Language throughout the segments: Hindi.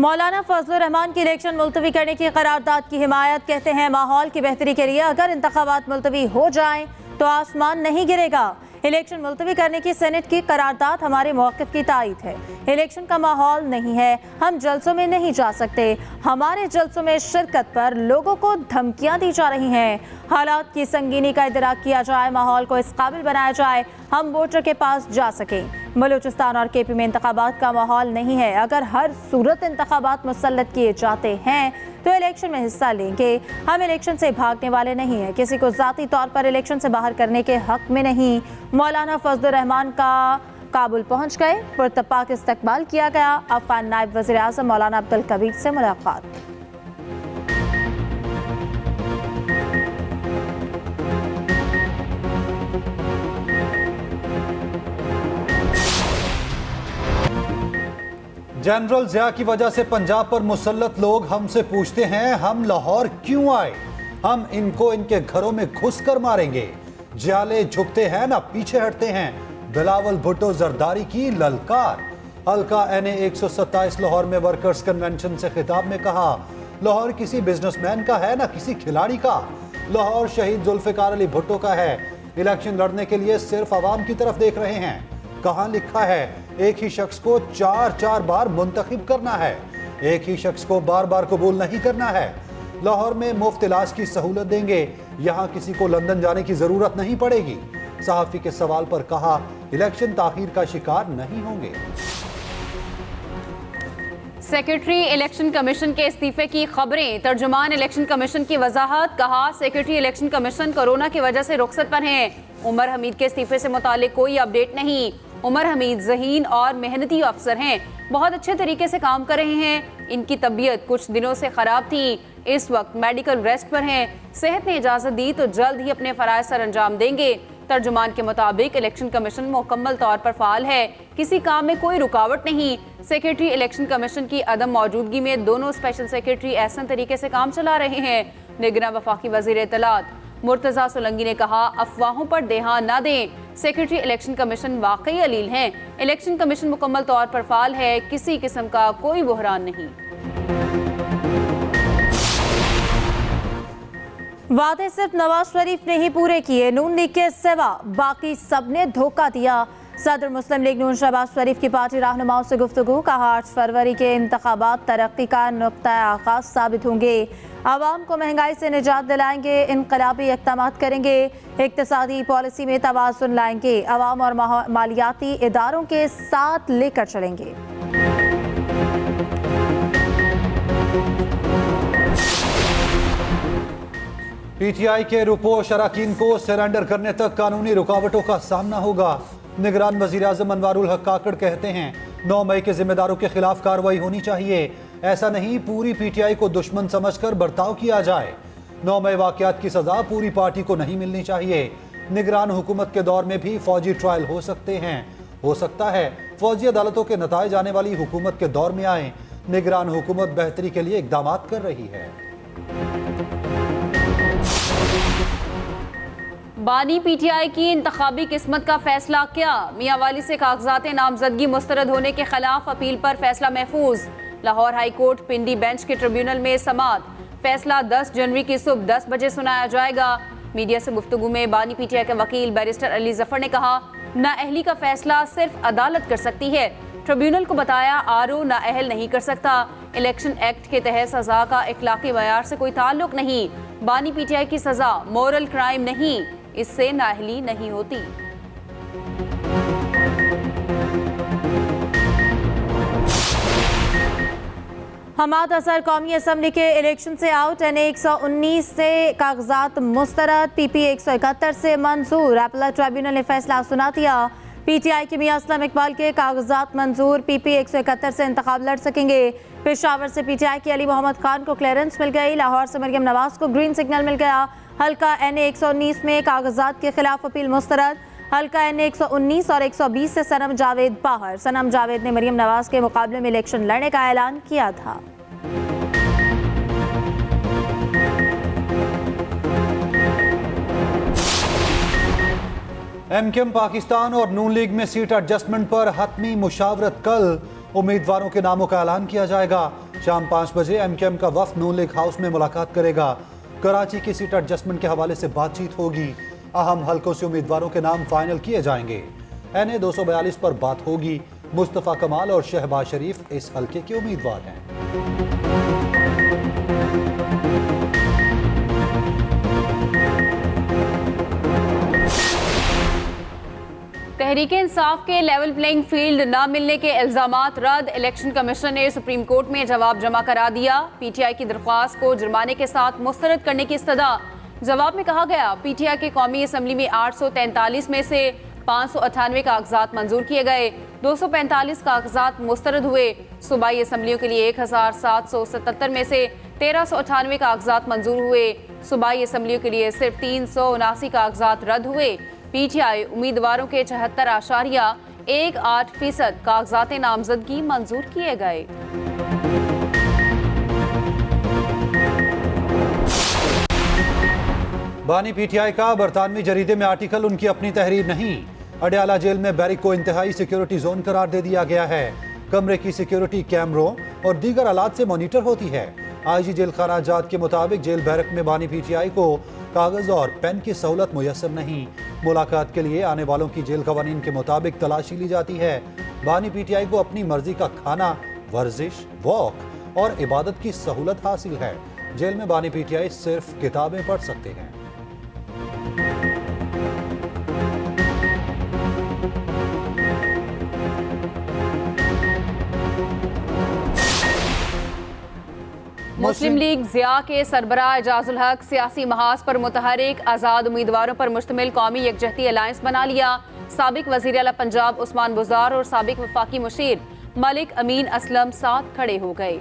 मौलाना फजलुर रहमान की इलेक्शन मुलतवी करने की करारदाद की हिमायत। कहते हैं माहौल की बेहतरी के लिए अगर इंतखाबात मुलतवी हो जाएं तो आसमान नहीं गिरेगा। इलेक्शन मुलतवी करने की सेनेट की करारदाद हमारे मौक़िफ़ की तायद है। इलेक्शन का माहौल नहीं है, हम जलसों में नहीं जा सकते। हमारे जलसों में शिरकत पर लोगों को धमकियां दी जा रही हैं। हालात की संगीनी का इदराक किया जाए, माहौल को इस काबिल बनाया जाए हम वोटर के पास जा सकें। बलूचिस्तान और KP में इंतखाबात का माहौल नहीं है। अगर हर सूरत इंतखाबात मुसल्लत किए जाते हैं तो इलेक्शन में हिस्सा लेंगे। हम इलेक्शन से भागने वाले नहीं हैं, किसी को ज़ाती तौर पर इलेक्शन से बाहर करने के हक में नहीं। मौलाना फजलुर रहमान का काबुल पहुंच गए, पुरतपाक इस्तकबाल किया गया। अफगान नायब वज़ीर आज़म मौलाना अब्दुल कबीर से मुलाकात। जनरल ज़िया की वजह से पंजाब पर मुसल्लत लोग हमसे पूछते हैं हम लाहौर क्यों आए, हम इनको इनके घरों में घुसकर मारेंगे। जाले झुकते हैं ना पीछे हटते हैं। बिलावल भुट्टो जरदारी की ललकार। हल्का NA 127 लाहौर में वर्कर्स कन्वेंशन से खिताब में कहा, लाहौर किसी बिजनेसमैन का है ना किसी खिलाड़ी का। लाहौर शहीद जुल्फिकार अली भुट्टो का है। इलेक्शन लड़ने के लिए सिर्फ आवाम की तरफ देख रहे हैं। कहाँ लिखा है एक ही शख्स को चार बार मुंतखब करना है, एक ही शख्स को बार बार कबूल नहीं करना है। लाहौर में मुफ्त इलाज की सहूलत देंगे, यहाँ किसी को लंदन जाने की जरूरत नहीं पड़ेगी। सहाफी के सवाल पर कहा इलेक्शन ताखीर का शिकार नहीं होंगे। सेक्रेटरी इलेक्शन कमीशन के इस्तीफे की खबरें, तर्जुमान इलेक्शन कमीशन की वजाहत। कहा सेक्रेटरी इलेक्शन कमीशन कोरोना की वजह से रुखसत पर हैं। उमर हमीद के इस्तीफे से मुतालिक कोई अपडेट नहीं। उमर हमीद ज़हीन और मेहनती अफसर हैं, बहुत अच्छे तरीके से काम कर रहे हैं। इनकी तबीयत कुछ दिनों से ख़राब थी, इस वक्त मेडिकल रेस्ट पर हैं। सेहत ने इजाज़त दी तो जल्द ही अपने फ़राइज़ सर अंजाम देंगे। तर्जुमान के मुताबिक इलेक्शन कमीशन मुकम्मल तौर पर फ़ाल है, किसी काम में कोई रुकावट नहीं। सेक्रेटरी इलेक्शन कमीशन की अदम मौजूदगी में दोनों स्पेशल सेक्रेटरी ऐसा तरीके से काम चला रहे हैं। निगरान वफाकी वज़ीर इत्तलात मुर्तज़ा सोलंकी ने कहा अफवाहों पर ध्यान न दें, सेक्रेटरी इलेक्शन कमीशन वाकई अलील हैं। इलेक्शन कमीशन मुकम्मल तौर पर फ़ाल है, किसी किस्म का कोई बहरान नहीं। वादे सिर्फ नवाज शरीफ ने ही पूरे किए, नून लीग के सिवा बाकी सबने धोखा दिया। सदर मुस्लिम लीग नून शहबाज शरीफ की पार्टी रहनुमाओं से गुफ्तगू। कहा 8 फरवरी के इंतखाबात तरक्की का नुक्ता आगाज साबित होंगे। आवाम को महंगाई से निजात दिलाएंगे, इनकलाबी इक़दामात करेंगे, इक़्तिसादी पॉलिसी में तवाज़ुन लाएंगे, आवाम और मालियाती इदारों के साथ लेकर चलेंगे। PTI के रुपो शराकीन को सरेंडर करने तक कानूनी रुकावटों का सामना होगा। निगरान वज़ीर आज़म अनवारुल हक काकड़ कहते हैं 9 मई के जिम्मेदारों के खिलाफ कार्रवाई होनी चाहिए। ऐसा नहीं पूरी PTI को दुश्मन समझकर बर्ताव किया जाए। 9 मई वाक़यात की सज़ा पूरी पार्टी को नहीं मिलनी चाहिए। निगरान हुकूमत के दौर में भी फौजी ट्रायल हो सकते हैं। हो सकता है फौजी अदालतों के नताइज आने वाली हुकूमत के दौर में आए। निगरान हुकूमत बेहतरी के लिए इक़दामात कर रही है। बानी PTI की इंतखाबी किस्मत का फैसला क्या? मियां वाली से कागजात नामजदगी मुस्तरद होने के खिलाफ अपील पर फैसला महफूज। लाहौर हाई कोर्ट पिंडी बेंच के ट्रिब्यूनल में समाअत। फैसला 10 जनवरी की सुबह 10 बजे सुनाया जाएगा। मीडिया से गुफ्तगू में बानी PTI के वकील बैरिस्टर अली जफर ने कहा नाअहली का फैसला सिर्फ अदालत कर सकती है। ट्रिब्यूनल को बताया RO नाअहल नहीं कर सकता। इलेक्शन एक्ट के तहत सजा का इखलाकी मयार से कोई ताल्लुक नहीं। बानी PTI की सजा मोरल क्राइम नहीं, इससे नाअहली नहीं होती। हमाद असर कौमी असम्बली के इलेक्शन से आउट। NA 119 से कागजात मुस्तरद, PP 171 से मंजूर। अपीलेट ट्रिब्यूनल ने फैसला सुना दिया। PTI के मियां असलम इकबाल के कागजात मंजूर, PP 171 से इंतखाब लड़ सकेंगे। पेशावर से PTI के अली मोहम्मद खान को क्लियरेंस मिल गई। लाहौर से मरियम नवाज को ग्रीन सिग्नल मिल गया। हल्का NA 119 में कागजात के खिलाफ अपील मुस्तरद। हल्का NA 119 और 120 से सनम जावेद बाहर। सनम जावेद ने मरियम नवाज के मुकाबले में इलेक्शन लड़ने का ऐलान किया था। MKM पाकिस्तान और नून लीग में सीट एडजस्टमेंट पर हतमी मुशावरत कल। उम्मीदवारों के नामों का ऐलान किया जाएगा। शाम 5 बजे एमकेएम का वफ्द नून लीग हाउस में मुलाकात करेगा। कराची की सीट एडजस्टमेंट के हवाले से बातचीत होगी। अहम हलकों से उम्मीदवारों के नाम फाइनल किए जाएंगे। NA 242 पर बात होगी। मुस्तफा कमाल और शहबाज शरीफ इस हलके के उम्मीदवार हैं। तहरीक इंसाफ के लेवल प्लेइंग फील्ड न मिलने के इल्जामात रद्द। इलेक्शन कमीशन ने सुप्रीम कोर्ट में जवाब जमा करा दिया। PTI की दरख्वास्त को जुर्माने के साथ मुस्तरद करने की इस्तदा। जवाब में कहा गया, PTI के कौमी असम्बली में 843 में से 598 कागजात मंजूर किए गए, 245 कागजात मुस्तरद हुए। सूबाई असम्बलियों के लिए 1777 में से 1398 कागजात मंजूर हुए। सूबाई असम्बलियों के लिए सिर्फ 379 कागजात रद्द हुए। PTI उम्मीदवारों के 74.18% कागजात नामजदगी मंजूर किए गए। बानी PTI का बरतानवी जरीदे में आर्टिकल उनकी अपनी तहरीर नहीं। अडयाला जेल में बैरिक को इंतहाई सिक्योरिटी जोन करार दे दिया गया है। कमरे की सिक्योरिटी कैमरों और दीगर आलात से मॉनिटर होती है। IG जेल खाना जात के मुताबिक जेल बैरक में बानी PTI को कागज और पेन की सहूलत मुयसर नहीं। मुलाकात के लिए आने वालों की जेल कवानीन के मुताबिक तलाशी ली जाती है। बानी PTI को अपनी मर्जी का खाना, वर्जिश, वॉक और इबादत की सहूलत हासिल है। जेल में बानी PTI सिर्फ किताबें पढ़ सकते हैं। मुस्लिम लीग ज़िया के सरबराह एजाजुल हक सियासी महाज पर मुतहरिक आज़ाद उम्मीदवारों पर मुश्तमिल कौमी यकजहती अलायंस बना लिया। साबिक वज़ीर आला पंजाब उस्मान बुज़दार और साबिक वफाकी मुशीर मलिक अमीन असलम साथ खड़े हो गए।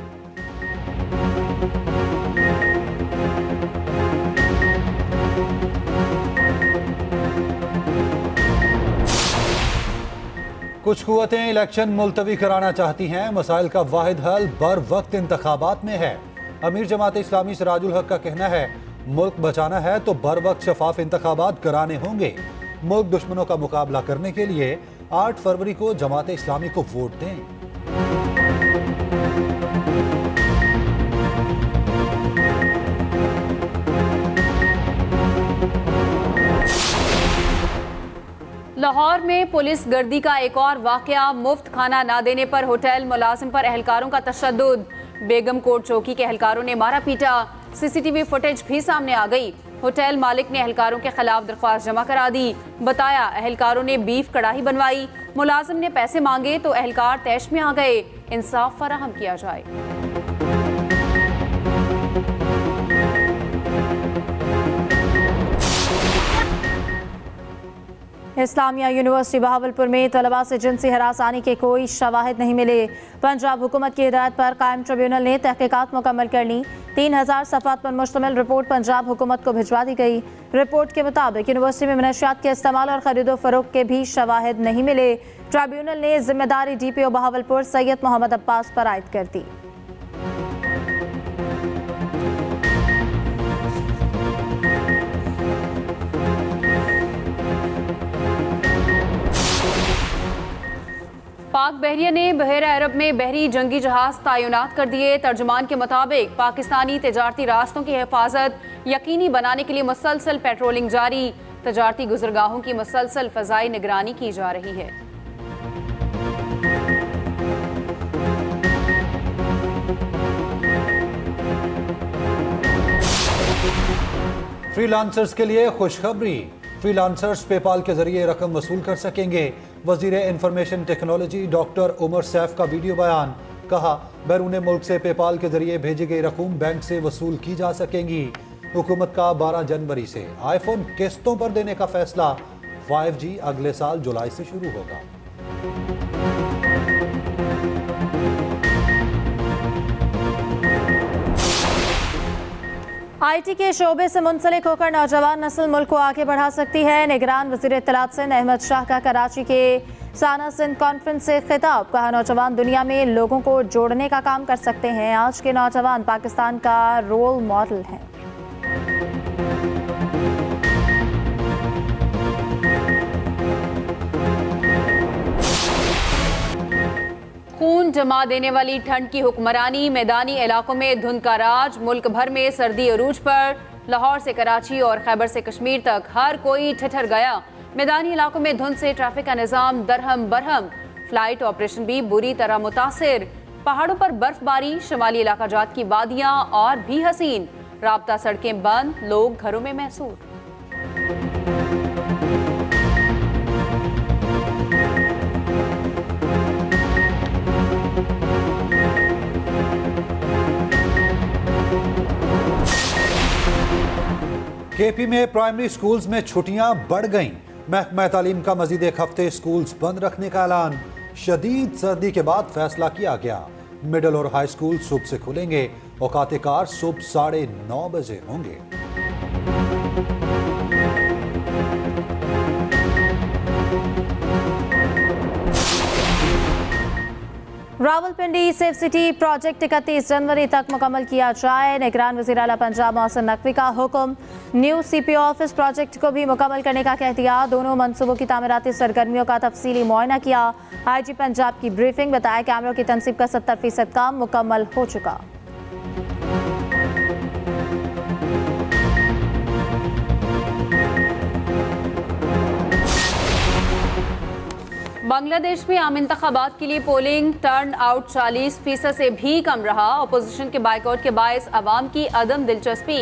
कुछ कुव्वतें इलेक्शन मुलतवी कराना चाहती हैं। मसाइल का वाहिद हल बर वक्त इंतखाबात में है। अमीर जमात इस्लामी सिराजुल हक का कहना है, मुल्क बचाना है तो बर वक्त शफाफ इंतखाबात कराने होंगे। मुल्क दुश्मनों का मुकाबला करने के लिए 8 फरवरी को जमात इस्लामी को वोट दें। लाहौर में पुलिस गर्दी का एक और वाकया। मुफ्त खाना ना देने पर होटल मुलाजिम पर एहलकारों का तशद्दुद। बेगम कोट चौकी के एहलकारों ने मारा पीटा। CCTV फुटेज भी सामने आ गई। होटल मालिक ने एहलकारों के खिलाफ दरख्वास्त जमा करा दी। बताया, एहलकारों ने बीफ कढ़ाई बनवाई। मुलाजिम ने पैसे मांगे तो एहलकार तैश में आ गए। इंसाफ फराहम किया जाए। इस्लामिया यूनिवर्सिटी बहावलपुर में तलबा से जिनसी हरासानी के कोई शवाहिद नहीं मिले। पंजाब हुकूमत की हिदायत पर कायम ट्रिब्यूनल ने तहकीकात मुकम्मल कर ली। 3000 सफ़ात पर मुश्तमिल रिपोर्ट पंजाब हुकूमत को भिजवा दी गई। रिपोर्ट के मुताबिक यूनिवर्सिटी में मनशियात के इस्तेमाल और खरीदो फरोख्त के भी शवाहिद नहीं मिले। ट्रिब्यूनल ने जिम्मेदारी DPO बहावलपुर सैयद मोहम्मद अब्बास पर आयद कर दी। पाक बहरिया ने बहर अरब में बहरी जंगी जहाज तैनात कर दिए। तर्जुमान के मुताबिक पाकिस्तानी तजारती रास्तों की हिफाजत यकीनी बनाने के लिए मुसलसल पेट्रोलिंग जारी। तजारती गुजरगाहों की मुसलसल फ़ज़ाई निगरानी की जा रही है। फ्रीलांसर्स के लिए खुशखबरी। फ्रीलांसर्स पेपाल के जरिए रकम वसूल कर सकेंगे। वजीर information technology doctor Umar Saif का वीडियो बयान। कहा, बैरून मुल्क से पेपाल के जरिए भेजी गई रकूम बैंक से वसूल की जा सकेंगी। हुकूमत का 12 जनवरी से आईफोन किस्तों पर देने का फैसला। 5G अगले साल जुलाई से शुरू होगा। IT के शोबे से मुंसलिक होकर नौजवान नस्ल मुल्क को आगे बढ़ा सकती है। निगरान वज़ीर इत्तलात सिंध अहमद शाह का कराची के साना सिंध कॉन्फ्रेंस से खिताब। कहा, नौजवान दुनिया में लोगों को जोड़ने का काम कर सकते हैं। आज के नौजवान पाकिस्तान का रोल मॉडल हैं। खून धुंध जमा देने वाली ठंड की हुक्मरानी, मैदानी इलाकों में धुंध का राज, मुल्क भर में सर्दी अरूज पर। लाहौर से कराची और खैबर से कश्मीर तक हर कोई ठिठर गया। मैदानी इलाकों में धुंध से ट्रैफिक का निजाम दरहम बरहम, फ्लाइट ऑपरेशन भी बुरी तरह मुतासिर। पहाड़ों पर बर्फबारी, शुमाली इलाका जात की वादियां और भी हसीन। राब्ता सड़कें बंद, लोग घरों में महसूर। केपी में प्राइमरी स्कूल्स में छुट्टियां बढ़ गईं। महकमा तालीम का मजीद एक हफ्ते स्कूल्स बंद रखने का ऐलान। शदीद सर्दी के बाद फैसला किया गया। मिडिल और हाई स्कूल सुबह से खुलेंगे। औकात कार सुबह 9:30 बजे होंगे। रावलपिंडी सेफ सिटी प्रोजेक्ट 31 जनवरी तक मुकम्मल किया जाए। निगरान वज़ीर आला पंजाब मोहसिन नकवी का हुक्म। न्यू CPO ऑफिस प्रोजेक्ट को भी मुकम्मल करने का कह दिया। दोनों मनसूबों की तामीराती सरगर्मियों का तफसीली मुआयना किया। IG पंजाब की ब्रीफिंग, बताया कैमरों की तनसीब का 70% काम मुकम्मल हो चुका। बांग्लादेश में आम इंतखाबात के लिए पोलिंग टर्न आउट 40% से भी कम रहा। अपोजिशन के बाइकआउट के बायस अवाम की अदम दिलचस्पी।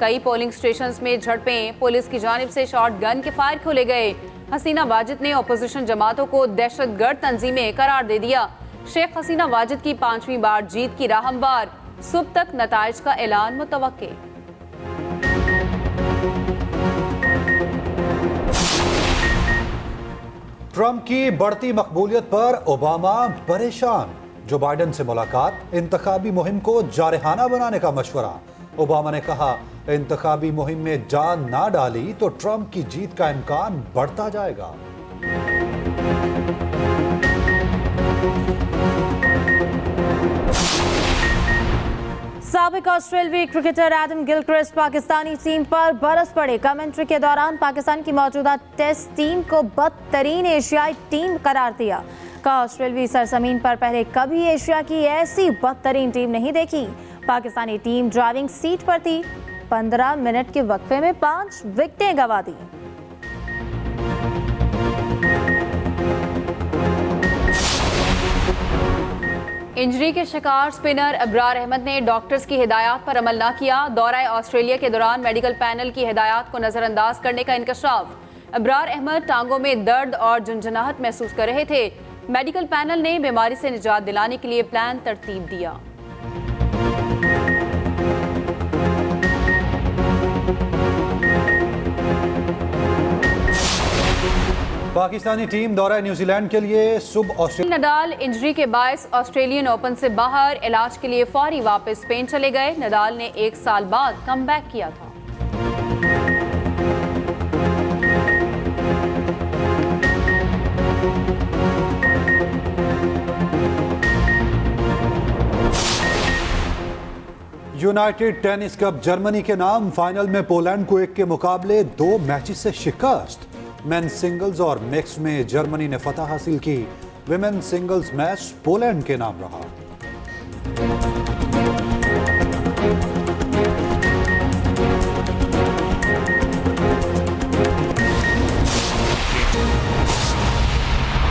कई पोलिंग स्टेशंस में झड़पें, पुलिस की जानिब से शॉट गन के फायर खोले गए। हसीना वाजिद ने अपोजिशन जमातों को दहशतगर्द तंजीमें करार दे दिया। शेख हसीना वाजिद की 5वीं बार जीत की राह हमवार। सुबह तक नताइज का ऐलान मुतवक्के। ट्रंप की बढ़ती मकबूलियत पर ओबामा परेशान। जो बाइडेन से मुलाकात, इंतखाबी मुहिम को जारहाना बनाने का मशवरा। ओबामा ने कहा, इंतखाबी मुहिम में जान ना डाली तो ट्रंप की जीत का इम्कान बढ़ता जाएगा। साबिक ऑस्ट्रेलियाई cricketer Adam Gilchrist Pakistani team पर बरस पड़े। कमेंट्री के दौरान पाकिस्तान की मौजूदा टेस्ट टीम को बदतरीन एशियाई टीम करार दिया। कहा, ऑस्ट्रेलियाई सरजमीन पर पहले कभी एशिया की ऐसी बदतरीन टीम नहीं देखी। पाकिस्तानी टीम ड्राइविंग सीट पर थी। 15 मिनट के वक्फे में 5 विकेटें गंवा दी। इंजरी के शिकार स्पिनर अब्रार अहमद ने डॉक्टर्स की हिदायत पर अमल न किया। दौरा ऑस्ट्रेलिया के दौरान मेडिकल पैनल की हिदायत को नजरअंदाज करने का इंकशाफ। अब्रार अहमद टांगों में दर्द और झुंझुनाहट महसूस कर रहे थे। मेडिकल पैनल ने बीमारी से निजात दिलाने के लिए प्लान तरतीब दिया। पाकिस्तानी टीम दौरा न्यूजीलैंड के लिए सुबह ऑस्ट्रेलिया। नडाल इंजरी के बायस ऑस्ट्रेलियन ओपन से बाहर, इलाज के लिए फौरी वापस स्पेन चले गए। नडाल ने 1 साल बाद कमबैक किया था। यूनाइटेड टेनिस कप जर्मनी के नाम, फाइनल में पोलैंड को 1 के मुकाबले 2 मैचेस से शिकस्त। मेंस सिंगल्स और मिक्स में जर्मनी ने फतह हासिल की। विमेन सिंगल्स मैच पोलैंड के नाम रहा।